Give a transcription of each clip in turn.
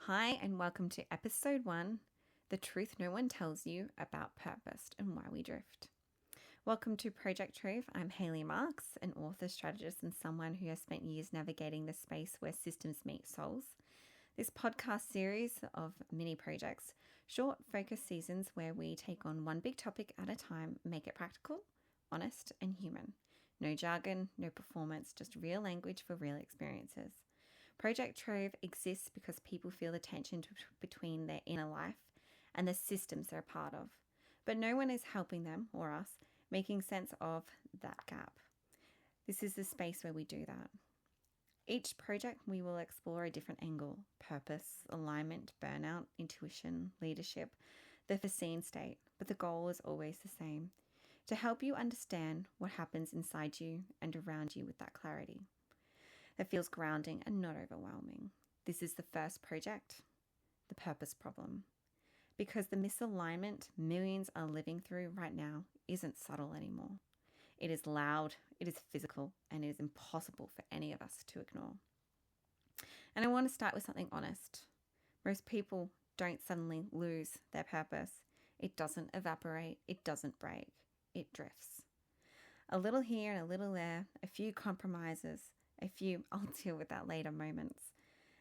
Hi, and welcome to episode 1, The Truth No One Tells You About Purpose and Why We Drift. Welcome to Project Trove. I'm Hayley Marks, an author, strategist, and someone who has spent years navigating the space where systems meet souls. This podcast series of mini projects, short focus seasons where we take on one big topic at a time, make it practical, honest, and human. No jargon, no performance, just real language for real experiences. Project Trove exists because people feel the tension between their inner life and the systems they're part of. But no one is helping them, or us, making sense of that gap. This is the space where we do that. Each project we will explore a different angle: purpose, alignment, burnout, intuition, leadership, the foreseen state. But the goal is always the same: to help you understand what happens inside you and around you with that clarity that feels grounding and not overwhelming. This is the first project, the purpose problem. Because the misalignment millions are living through right now isn't subtle anymore. It is loud, it is physical, and it is impossible for any of us to ignore. And I want to start with something honest. Most people don't suddenly lose their purpose. It doesn't evaporate, it doesn't break, it drifts. A little here and a little there, a few compromises, a few I'll deal with that later moments.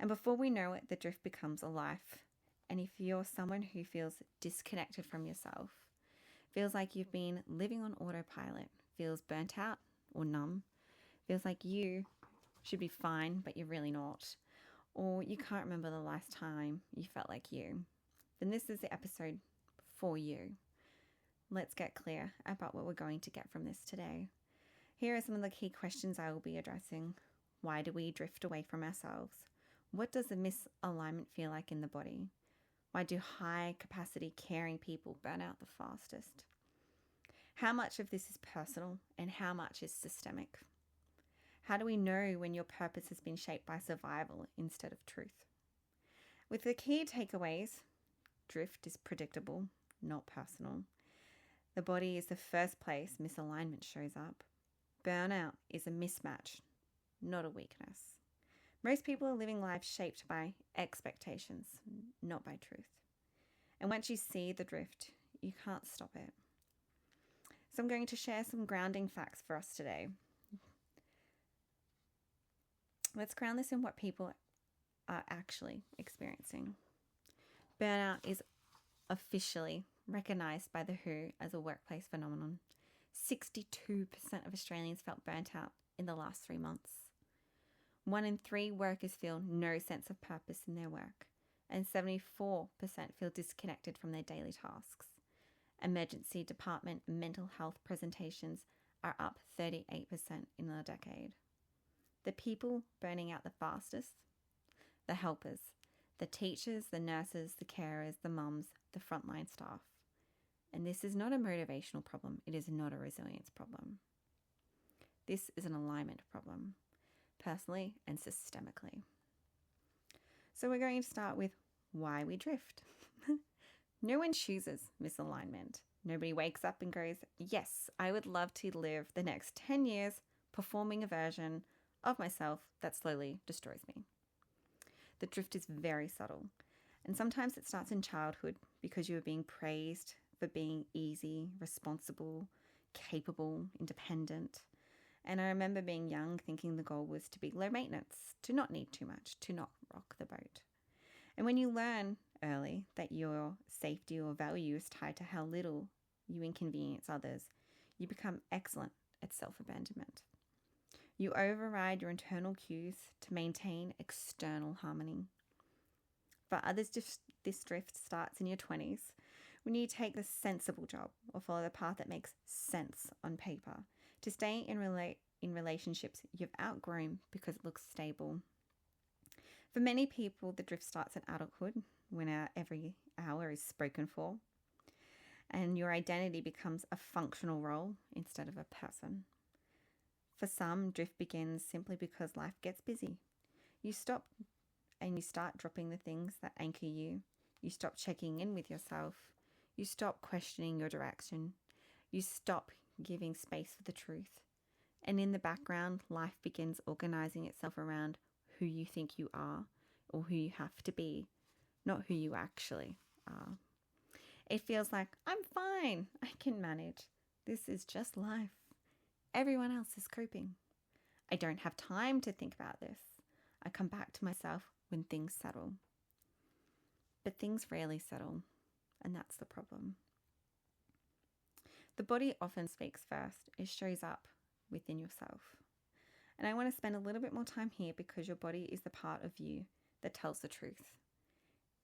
And before we know it, the drift becomes a life. And if you're someone who feels disconnected from yourself, feels like you've been living on autopilot, feels burnt out or numb, feels like you should be fine, but you're really not, or you can't remember the last time you felt like you, then this is the episode for you. Let's get clear about what we're going to get from this today. Here are some of the key questions I will be addressing. Why do we drift away from ourselves? What does the misalignment feel like in the body? Why do high capacity caring people burn out the fastest? How much of this is personal and how much is systemic? How do we know when your purpose has been shaped by survival instead of truth? With the key takeaways, drift is predictable, not personal. The body is the first place misalignment shows up. Burnout is a mismatch, not a weakness. Most people are living lives shaped by expectations, not by truth. And once you see the drift, you can't stop it. So I'm going to share some grounding facts for us today. Let's ground this in what people are actually experiencing. Burnout is officially recognized by the WHO as a workplace phenomenon. 62% of Australians felt burnt out in the last 3 months. 1 in 3 workers feel no sense of purpose in their work, and 74% feel disconnected from their daily tasks. Emergency department mental health presentations are up 38% in a decade. The people burning out the fastest: the helpers, the teachers, the nurses, the carers, the mums, the frontline staff. And this is not a motivational problem. It is not a resilience problem. This is an alignment problem, personally and systemically. So we're going to start with why we drift. No one chooses misalignment. Nobody wakes up and goes, yes, I would love to live the next 10 years performing a version of myself that slowly destroys me. The drift is very subtle. And sometimes it starts in childhood because you are being praised for being easy, responsible, capable, independent. And I remember being young thinking the goal was to be low maintenance, to not need too much, to not rock the boat. And when you learn early that your safety or value is tied to how little you inconvenience others, you become excellent at self-abandonment. You override your internal cues to maintain external harmony. For others, this drift starts in your 20s when you take the sensible job or follow the path that makes sense on paper, to stay in relationships you've outgrown because it looks stable. For many people, the drift starts in adulthood when every hour is spoken for and your identity becomes a functional role instead of a person. For some, drift begins simply because life gets busy. You stop and you start dropping the things that anchor you. You stop checking in with yourself. You stop questioning your direction. You stop giving space for the truth. And in the background, life begins organizing itself around who you think you are or who you have to be not who you actually are. It feels like, I'm fine, I can manage. This is just life. Everyone else is coping. I don't have time to think about this. I come back to myself when things settle. But things rarely settle, and that's the problem. The body often speaks first. It shows up within yourself. And I want to spend a little bit more time here because your body is the part of you that tells the truth,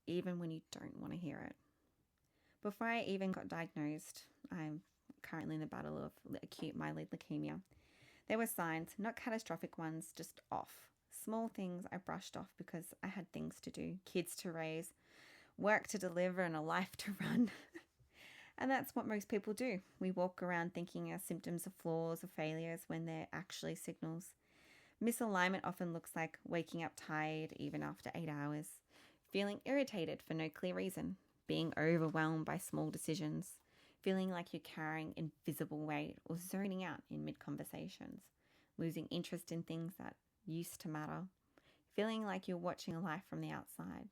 even when you don't want to hear it. Before I even got diagnosed, I'm currently in the battle of acute myeloid leukemia. There were signs, not catastrophic ones, just off. Small things I brushed off because I had things to do, kids to raise, work to deliver, and a life to run. And that's what most people do. We walk around thinking our symptoms are flaws or failures when they're actually signals. Misalignment often looks like waking up tired even after 8 hours, feeling irritated for no clear reason, being overwhelmed by small decisions, feeling like you're carrying invisible weight or zoning out in mid-conversations, losing interest in things that used to matter, feeling like you're watching a life from the outside.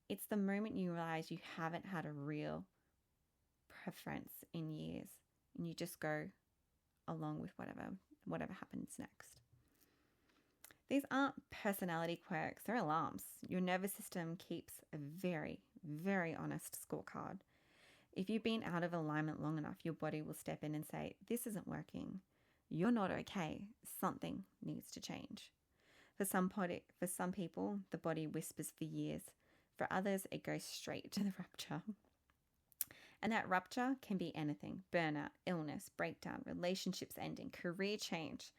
It's the moment you realize you haven't had a real preference in years and you just go along with whatever happens next. These aren't personality quirks, they're alarms. Your nervous system keeps a very, very honest scorecard. If you've been out of alignment long enough, your body will step in and say, this isn't working. You're not okay. Something needs to change. For some people, the body whispers for years. For others, it goes straight to the rupture. And that rupture can be anything: burnout, illness, breakdown, relationships ending, career change,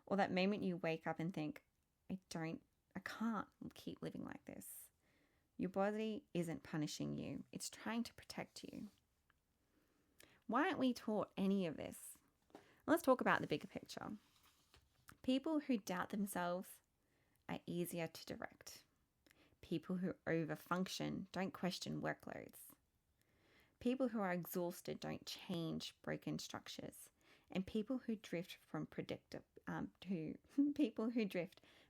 or that moment you wake up and think, I can't keep living like this. Your body isn't punishing you. It's trying to protect you. Why aren't we taught any of this? Let's talk about the bigger picture. People who doubt themselves are easier to direct. People who overfunction don't question workloads. People who are exhausted don't change broken structures. And people who drift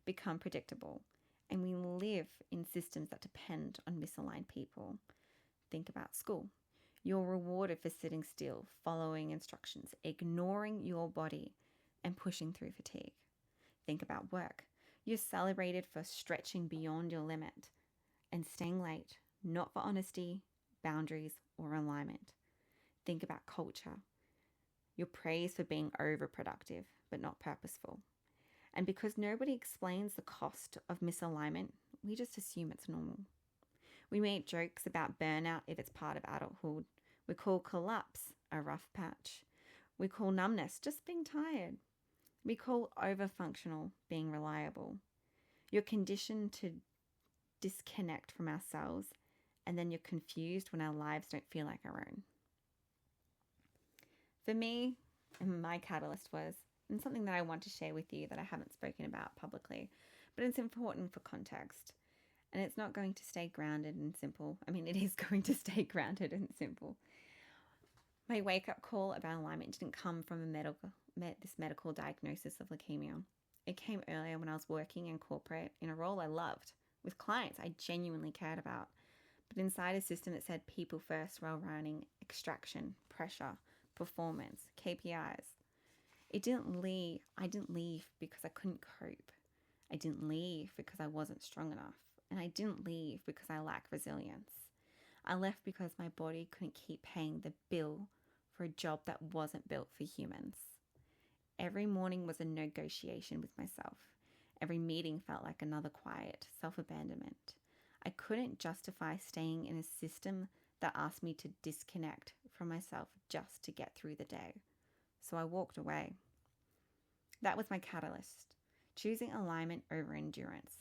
become predictable. And we live in systems that depend on misaligned people. Think about school. You're rewarded for sitting still, following instructions, ignoring your body, and pushing through fatigue. Think about work. You're celebrated for stretching beyond your limit and staying late, not for honesty, boundaries, or alignment. Think about culture. You're praised for being overproductive, but not purposeful. And because nobody explains the cost of misalignment, we just assume it's normal. We make jokes about burnout if it's part of adulthood. We call collapse a rough patch. We call numbness just being tired. We call overfunctional being reliable. You're conditioned to disconnect from ourselves, and then you're confused when our lives don't feel like our own. For me, my catalyst was, and something that I want to share with you that I haven't spoken about publicly, but it's important for context. And it's not going to stay grounded and simple. I mean, it is going to stay grounded and simple. My wake-up call about alignment didn't come from this medical diagnosis of leukemia. It came earlier when I was working in corporate in a role I loved, with clients I genuinely cared about, but inside a system that said people first while running extraction, pressure, performance, KPIs. I didn't leave because I couldn't cope. I didn't leave because I wasn't strong enough. And I didn't leave because I lacked resilience. I left because my body couldn't keep paying the bill for a job that wasn't built for humans. Every morning was a negotiation with myself. Every meeting felt like another quiet self-abandonment. I couldn't justify staying in a system that asked me to disconnect from myself just to get through the day. So I walked away. That was my catalyst, choosing alignment over endurance.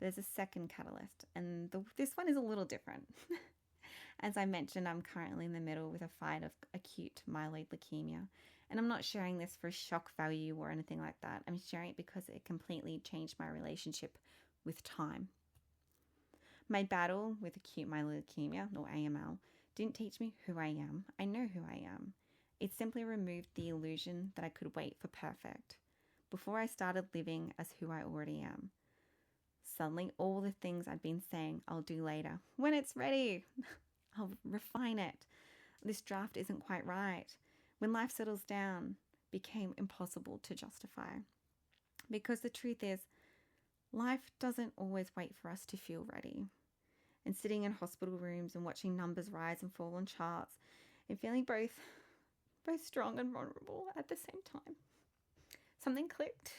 There's a second catalyst, and this one is a little different. As I mentioned, I'm currently in the middle with a fight of acute myeloid leukemia, and I'm not sharing this for shock value or anything like that. I'm sharing it because it completely changed my relationship with time. My battle with acute myeloid leukemia, or AML, didn't teach me who I am. I know who I am. It simply removed the illusion that I could wait for perfect before I started living as who I already am. Suddenly, all the things I'd been saying I'll do later, when it's ready, I'll refine it. This draft isn't quite right. When life settles down, became impossible to justify. Because the truth is, life doesn't always wait for us to feel ready. And sitting in hospital rooms and watching numbers rise and fall on charts and feeling both strong and vulnerable at the same time. Something clicked.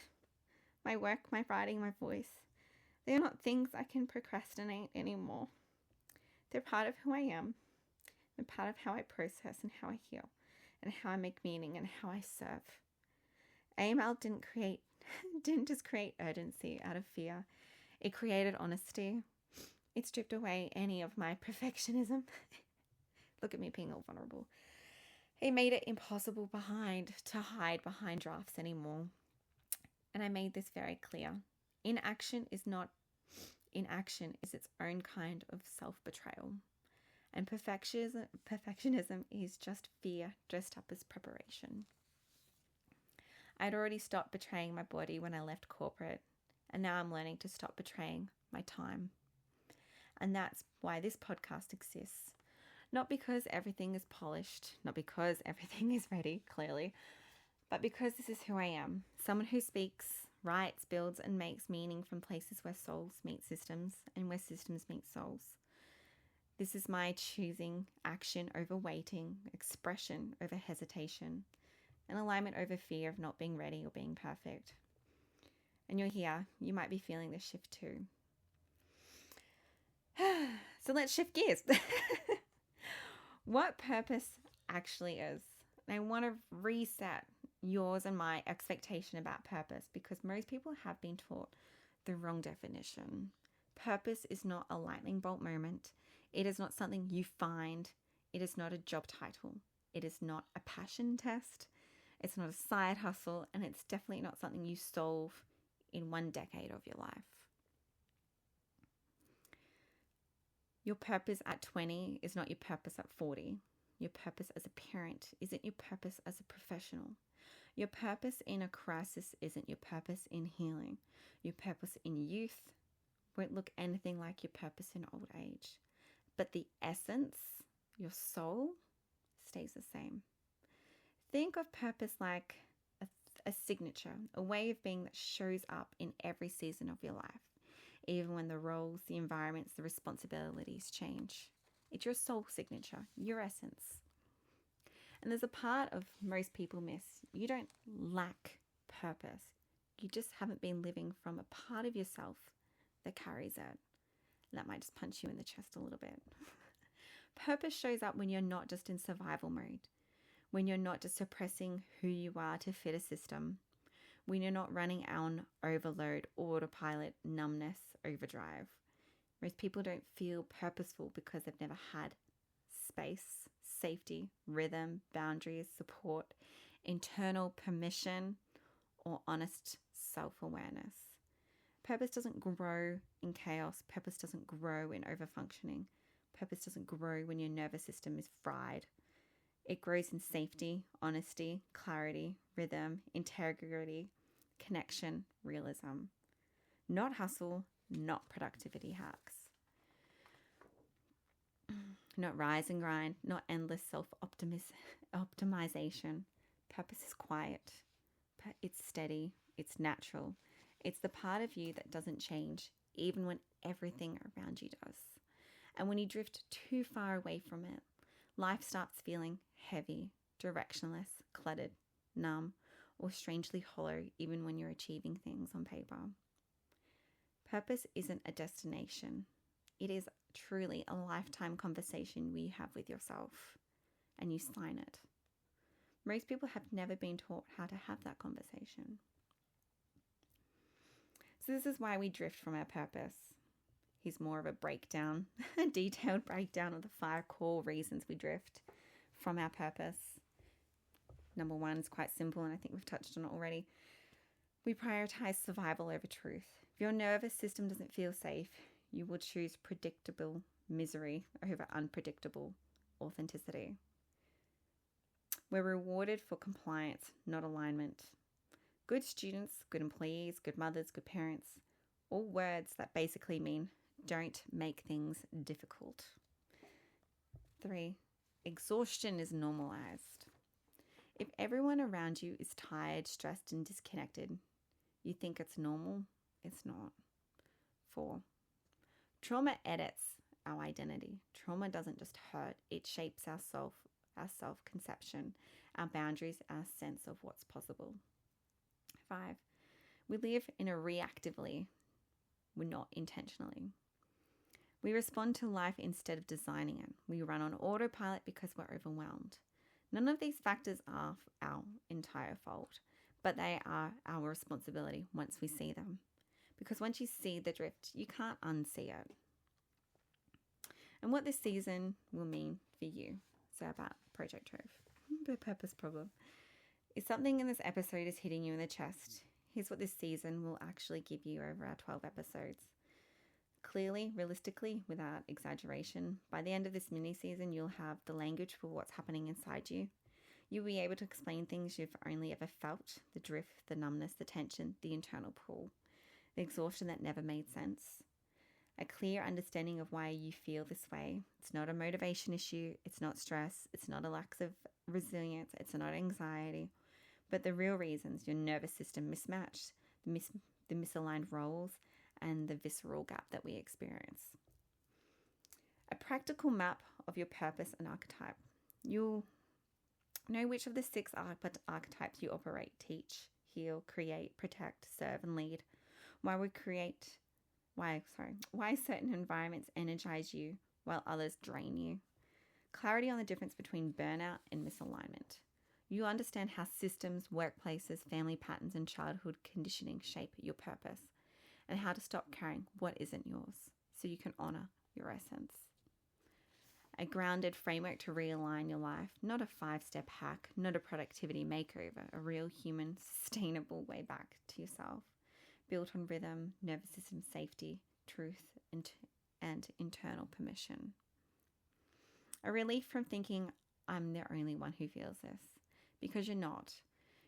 My work, my writing, my voice. They're not things I can procrastinate anymore. They're part of who I am. They're part of how I process and how I heal and how I make meaning and how I serve. AML didn't just create urgency out of fear. It created honesty. It stripped away any of my perfectionism. Look at me being all vulnerable. It made it impossible to hide behind drafts anymore. And I made this very clear. Inaction is its own kind of self-betrayal. And perfectionism is just fear dressed up as preparation. I'd already stopped betraying my body when I left corporate, and now I'm learning to stop betraying my time. And that's why this podcast exists. Not because everything is polished, not because everything is ready, clearly, but because this is who I am. Someone who speaks, writes, builds, and makes meaning from places where souls meet systems and where systems meet souls. This is my choosing action over waiting, expression over hesitation, and alignment over fear of not being ready or being perfect. And you're here. You might be feeling this shift too. So let's shift gears. What purpose actually is. And I want to reset yours and my expectation about purpose, because most people have been taught the wrong definition. Purpose is not a lightning bolt moment. It is not something you find. It is not a job title. It is not a passion test. It's not a side hustle, and it's definitely not something you solve in 1 decade of your life. Your purpose at 20 is not your purpose at 40. Your purpose as a parent isn't your purpose as a professional. Your purpose in a crisis isn't your purpose in healing. Your purpose in youth won't look anything like your purpose in old age. But the essence, your soul, stays the same. Think of purpose like a signature, a way of being that shows up in every season of your life, even when the roles, the environments, the responsibilities change. It's your soul signature, your essence. And there's a part of most people miss. You don't lack purpose. You just haven't been living from a part of yourself that carries it. That might just punch you in the chest a little bit. Purpose shows up when you're not just in survival mode, when you're not just suppressing who you are to fit a system, when you're not running on overload, autopilot, numbness, overdrive. Most people don't feel purposeful because they've never had space, safety, rhythm, boundaries, support, internal permission, or honest self-awareness. Purpose doesn't grow in chaos. Purpose doesn't grow in overfunctioning. Purpose doesn't grow when your nervous system is fried. It grows in safety, honesty, clarity, rhythm, integrity, connection, realism. Not hustle, not productivity hacks. Not rise and grind, not endless self-optimization. Purpose is quiet. It's steady. It's natural. It's the part of you that doesn't change, even when everything around you does. And when you drift too far away from it, life starts feeling heavy, directionless, cluttered, numb, or strangely hollow, even when you're achieving things on paper. Purpose isn't a destination. It is truly a lifetime conversation we have with yourself, and you sign it. Most people have never been taught how to have that conversation. So this is why we drift from our purpose. Here's more of a breakdown, a detailed breakdown of the 5 core reasons we drift from our purpose. Number 1 is quite simple, and I think we've touched on it already. We prioritize survival over truth. If your nervous system doesn't feel safe, you will choose predictable misery over unpredictable authenticity. We're rewarded for compliance, not alignment. Good students, good employees, good mothers, good parents All words that basically mean don't make things difficult. 3, exhaustion is normalized. If everyone around you is tired, stressed, and disconnected, you think it's normal. It's not. 4, trauma edits our identity. Trauma doesn't just hurt, it shapes our self-conception, our boundaries, our sense of what's possible. 5, we live in a reactively, we're not intentionally. We respond to life instead of designing it. We run on autopilot because we're overwhelmed. None of these factors are our entire fault, but they are our responsibility once we see them. Because once you see the drift, you can't unsee it. And what this season will mean for you. So about Project Trove, the purpose problem. If something in this episode is hitting you in the chest, here's what this season will actually give you over our 12 episodes. Clearly, realistically, without exaggeration, by the end of this mini-season, you'll have the language for what's happening inside you. You'll be able to explain things you've only ever felt, the drift, the numbness, the tension, the internal pull, the exhaustion that never made sense. A clear understanding of why you feel this way. It's not a motivation issue, it's not stress, it's not a lack of resilience, it's not anxiety, but the real reasons: your nervous system mismatched, the misaligned roles, and the visceral gap that we experience. A practical map of your purpose and archetype. You'll know which of the 6 archetypes you operate, teach, heal, create, protect, serve, and lead. Why certain environments energize you while others drain you. Clarity on the difference between burnout and misalignment. You understand how systems, workplaces, family patterns, and childhood conditioning shape your purpose, and how to stop carrying what isn't yours so you can honor your essence. A grounded framework to realign your life, not a 5-step hack, not a productivity makeover, a real human, sustainable way back to yourself, built on rhythm, nervous system safety, truth, and internal permission. A relief from thinking, I'm the only one who feels this, because you're not.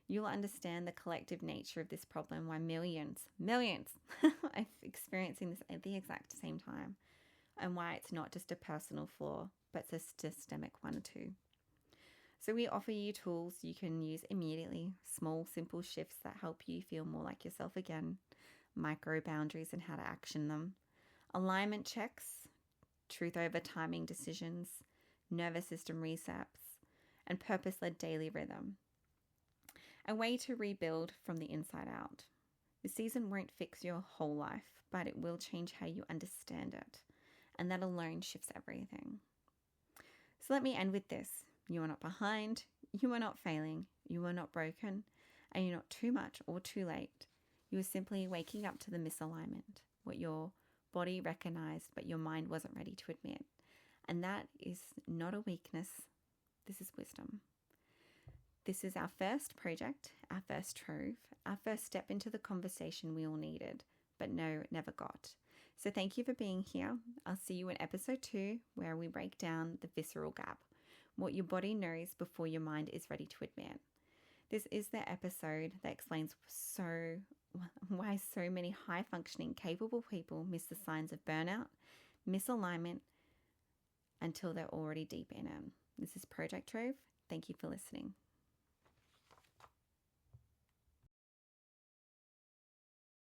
You'll understand the collective nature of this problem, why millions are experiencing this at the exact same time, and why it's not just a personal flaw, but it's a systemic one too. So we offer you tools you can use immediately, small, simple shifts that help you feel more like yourself again, micro boundaries and how to action them, alignment checks, truth over timing decisions, nervous system resets, and purpose-led daily rhythm. A way to rebuild from the inside out. The season won't fix your whole life, but it will change how you understand it. And that alone shifts everything. So let me end with this. You are not behind, you are not failing, you are not broken, and you're not too much or too late. You are simply waking up to the misalignment, what your body recognized but your mind wasn't ready to admit. And that is not a weakness, this is wisdom. This is our first project, our first trove, our first step into the conversation we all needed, but never got. So thank you for being here. I'll see you in episode 2, where we break down the visceral gap, what your body knows before your mind is ready to admit. This is the episode that explains why so many high-functioning, capable people miss the signs of burnout, misalignment, until they're already deep in it. This is Project Trove. Thank you for listening.